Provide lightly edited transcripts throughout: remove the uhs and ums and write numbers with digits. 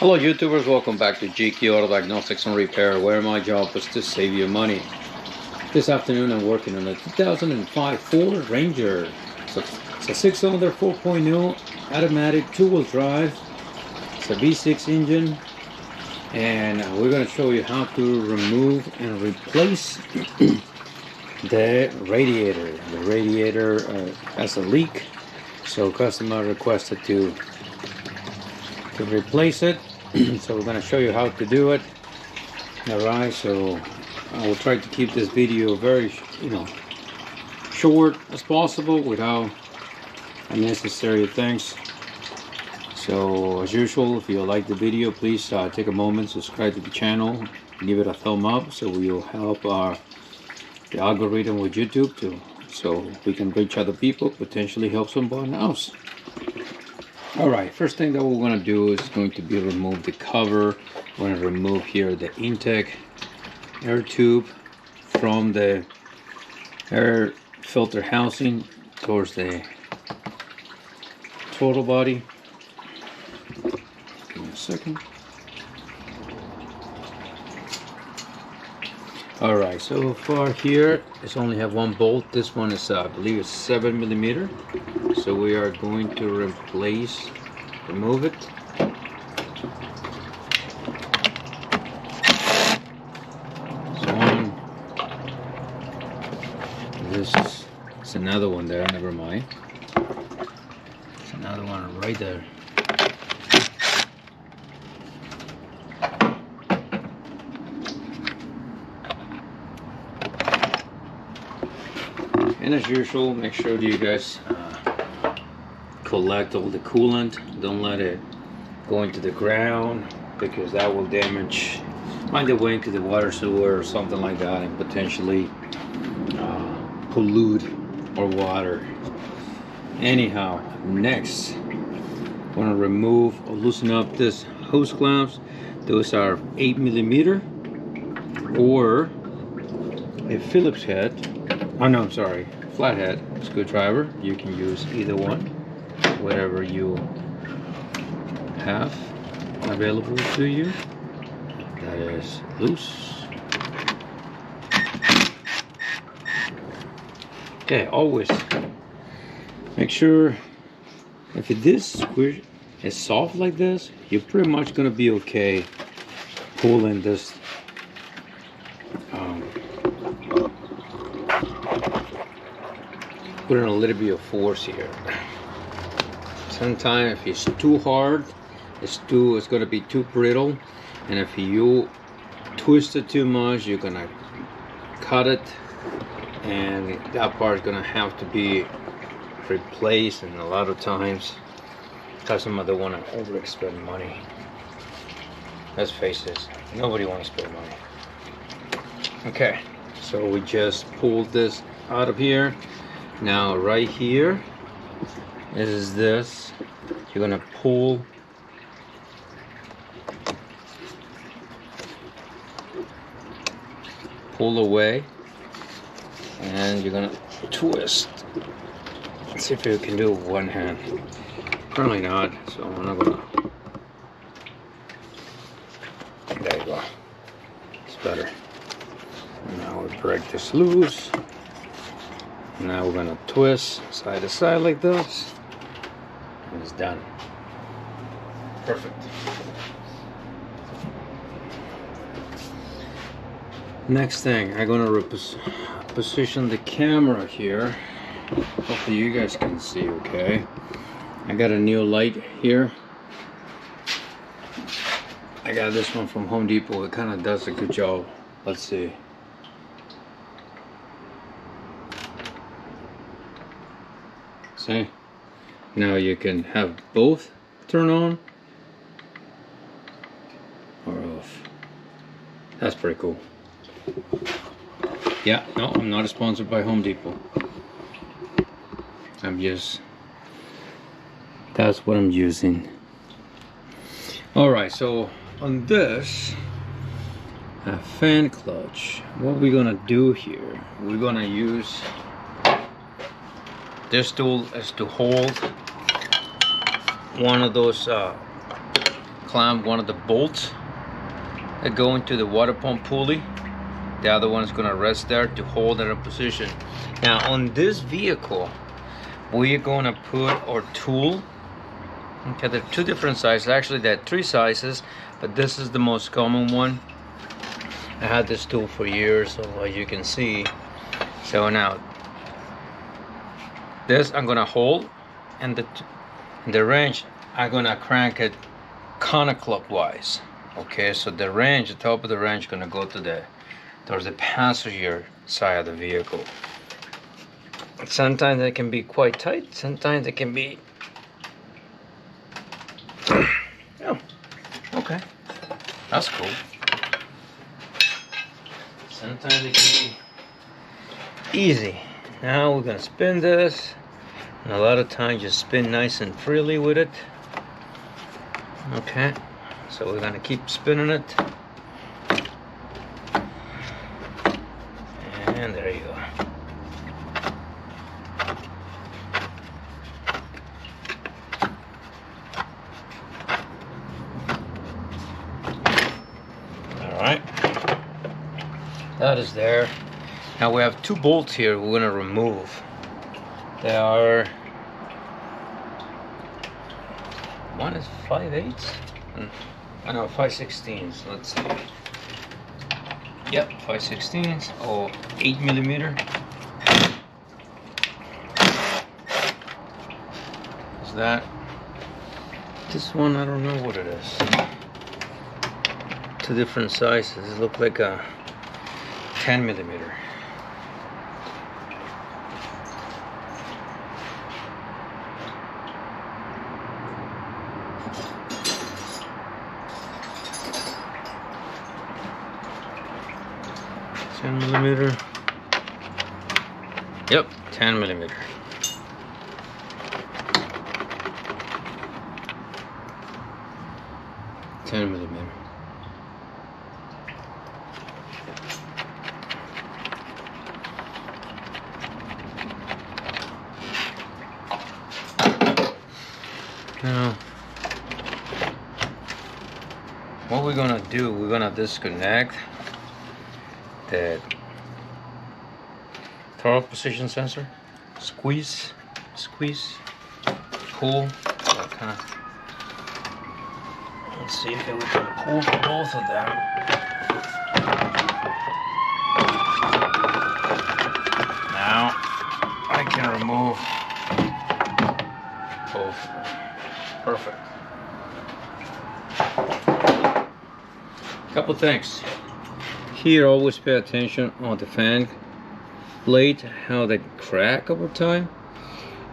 Hello YouTubers, welcome back to GQ Auto Diagnostics and Repair, where my job was to save you money. This afternoon I'm working on a 2005 Ford Ranger. It's a 6-cylinder 4.0 automatic 2-wheel drive. It's a V6 engine, and we're going to show you how to remove and replace the radiator. The radiator has a leak, so customer requested to replace it. So we're going to show you how to do it. Alright, so I will try to keep this video very short as possible without unnecessary things. So as usual, if you like the video, please take a moment, subscribe to the channel, give it a thumb up, so we will help the algorithm with YouTube too, so we can reach other people, potentially help someone else. Alright, first thing that we're going to do is going to be remove the cover. We're going to remove here the intake air tube from the air filter housing towards the throttle body. Give me a second. Alright, so far here it's only have one bolt. This one is I believe it's 7mm. So we are going to remove it. So this is another one there, never mind. It's another one right there. And as usual, make sure that you guys collect all the coolant. Don't let it go into the ground, because that will find a way into the water sewer or something like that, and potentially pollute our water. Anyhow, next I'm going to remove or loosen up this hose clamps. Those are 8mm or a Phillips head. Oh no, I'm sorry, flathead screwdriver. You can use either one, whatever you have available to you that is loose. Okay, always make sure if this squish is soft like this, you're pretty much gonna be okay pulling this putting a little bit of force here. Sometimes if it's too hard, it's going to be too brittle, and if you twist it too much, you're gonna cut it, and that part is gonna have to be replaced. And a lot of times customers don't want to overexpend money. Let's face it, nobody wants to spend money. Okay, so we just pulled this out of here. Now right here is this. You're gonna pull away, and you're gonna twist. Let's see if you can do it with one hand. Apparently not, so I'm not gonna. There you go. It's better. Now we break this loose. Now we're gonna twist side to side like this, and it's done. Perfect. Next thing, I'm gonna position the camera here. Hopefully you guys can see okay. I got a new light here. I got this one from Home Depot. It kind of does a good job. Let's see. See? Now you can have both turn on or off. That's pretty cool. Yeah, no, I'm not sponsored by Home Depot. That's what I'm using. Alright, so on this fan clutch, what we're gonna do here, we're gonna use this tool is to hold one of those clamp one of the bolts that go into the water pump pulley. The other one is gonna rest there to hold it in position. Now on this vehicle, we're gonna put our tool. Okay, there are two different sizes. Actually, there are three sizes, but this is the most common one. I had this tool for years, so as you can see. So now, this I'm gonna hold, and the wrench I'm gonna crank it counterclockwise. Okay, so the wrench, the top of the wrench, gonna go towards the passenger side of the vehicle. Sometimes it can be quite tight. Sometimes it can be. Oh, okay, that's cool. Sometimes it can be easy. Now we're gonna spin this, and a lot of times just spin nice and freely with it. Okay, so we're gonna keep spinning it, and there you go. All right, that is there. Now we have two bolts here we're going to remove. They are, one is 5/8, I know 5/16. Let's see. Yep, 5/16 or 8mm. Is that? This one, I don't know what it is. Two different sizes. It look like a 10mm. Yep, 10mm. Now, what we're gonna do, we're gonna disconnect the throttle position sensor, squeeze, pull, that kind of. Let's see if we can pull for both of them. Now I can remove both. Perfect. Couple things. Here, always pay attention on the fan blade, how they crack over time.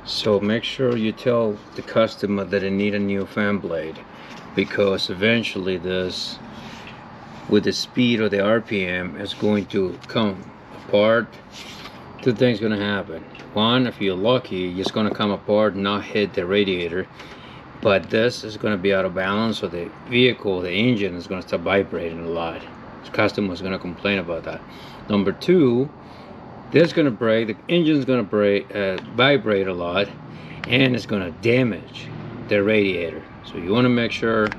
So make sure you tell the customer that they need a new fan blade, because eventually this, with the speed of the RPM, is going to come apart. Two things gonna happen. One, if you're lucky, it's gonna come apart and not hit the radiator, but this is gonna be out of balance, so the vehicle, the engine, is gonna start vibrating a lot. The customer is gonna complain about that. Number two, this is gonna break, the engine's gonna vibrate a lot, and it's gonna damage the radiator. So you wanna make sure the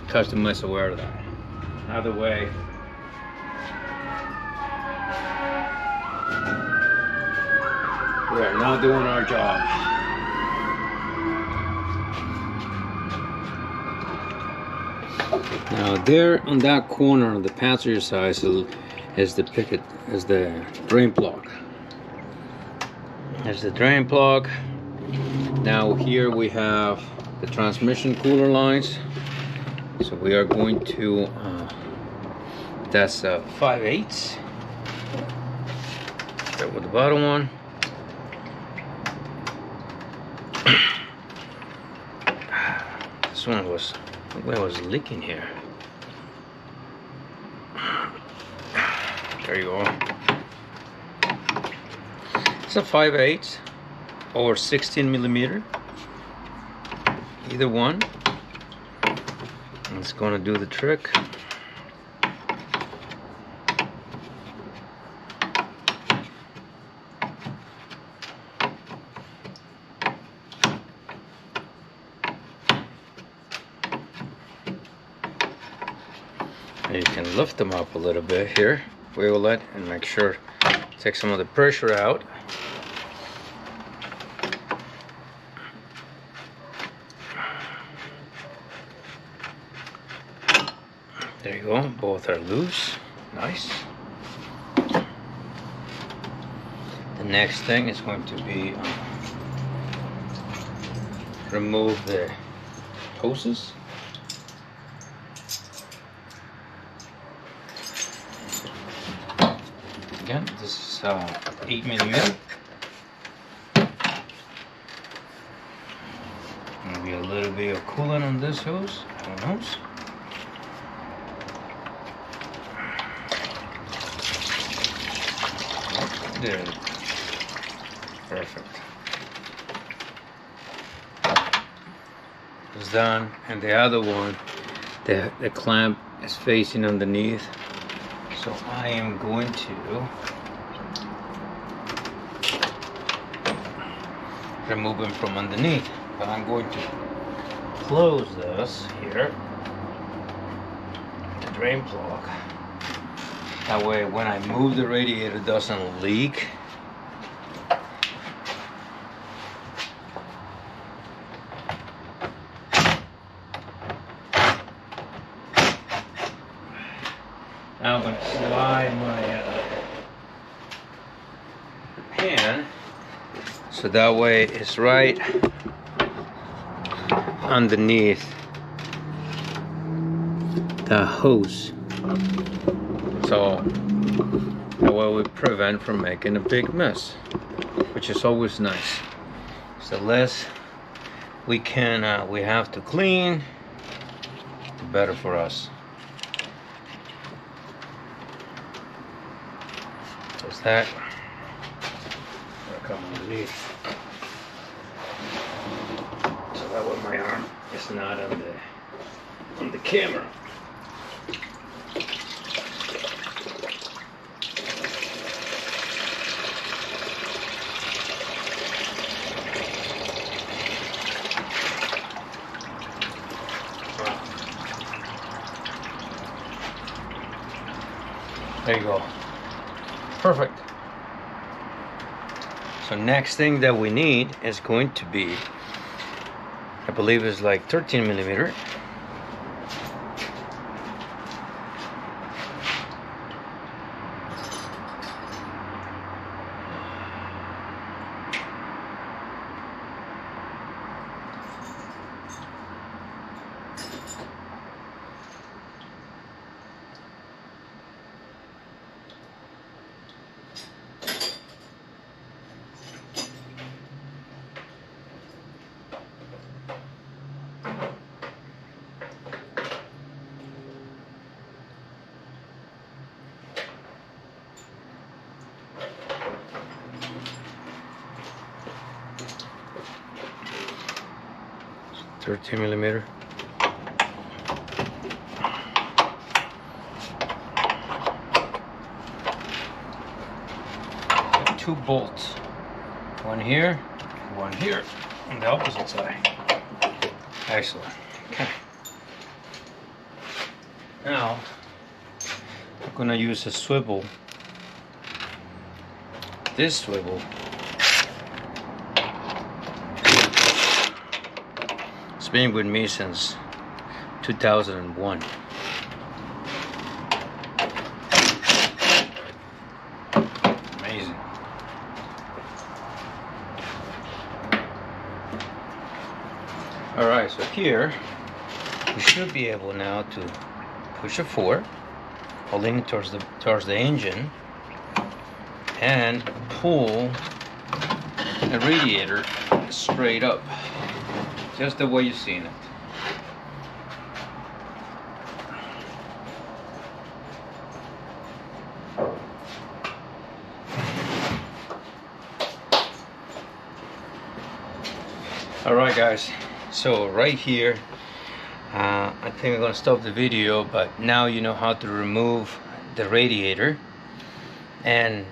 customer is aware of that. Either way, we are not doing our job. Now there on that corner on the passenger side is the picket, is the drain plug. There's the drain plug. Now here we have the transmission cooler lines. So we are going to, that's 5/8. Start with the bottom one. This one was, where was leaking here. There you go. It's a 5/8 or 16mm. Either one. It's gonna do the trick. And you can lift them up a little bit here, wiggle it, and make sure take some of the pressure out. There you go, both are loose. Nice. The next thing is going to be remove the hoses. Again, this is 8mm. Maybe a little bit of coolant on this hose, who knows? There. Perfect. It's done, and the other one, the clamp is facing underneath. So I am going to remove them from underneath, but I'm going to close this here, the drain plug. That way when I move the radiator it doesn't leak. Now I'm going to slide my pan so that way it's right underneath the hose. So that way we prevent from making a big mess, which is always nice. So the less we have to clean, the better for us. There's that. I'll come underneath. So that way my arm is not on the camera. There you go. Perfect. So next thing that we need is going to be, I believe it's like 13mm. $13mm. Two bolts, one here, on the opposite side. Excellent. Okay. Now I'm gonna use a swivel. This swivel has been with me since 2001. Amazing. Alright, so here we should be able now to push it forward, holding it towards the engine, and pull the radiator straight up, just the way you've seen it. Alright guys, so right here, I think I'm gonna stop the video, but now you know how to remove the radiator, and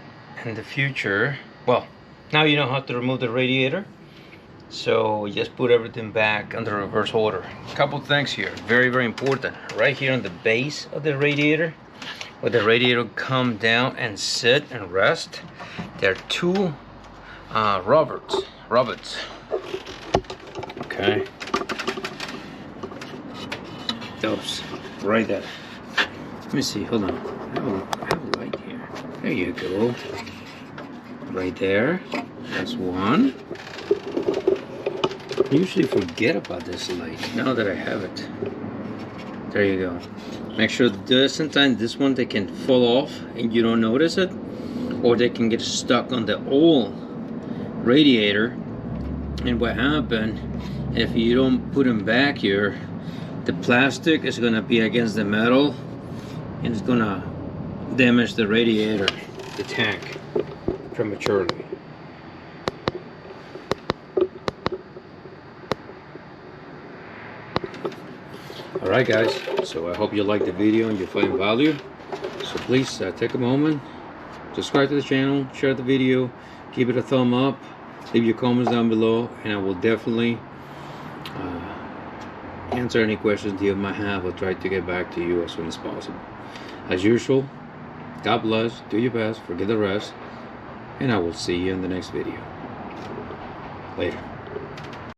in the future, well, now you know how to remove the radiator. So just put everything back under reverse order. A couple things here, very, very important. Right here on the base of the radiator, where the radiator come down and sit and rest, there are two rivets. Okay. Those, right there. Let me see, hold on. I have a light here. There you go. Right there. That's one. I usually forget about this light now that I have it. There you go. Make sure that sometimes this one they can fall off and you don't notice it, or they can get stuck on the old radiator. And what happened if you don't put them back here, the plastic is gonna be against the metal and it's gonna damage the radiator, the tank, prematurely. Alright guys, so I hope you liked the video and you find value. So please take a moment, subscribe to the channel, share the video, give it a thumb up, leave your comments down below, and I will definitely answer any questions you might have. I'll try to get back to you as soon as possible. As usual, God bless, do your best, forget the rest, and I will see you in the next video. Later.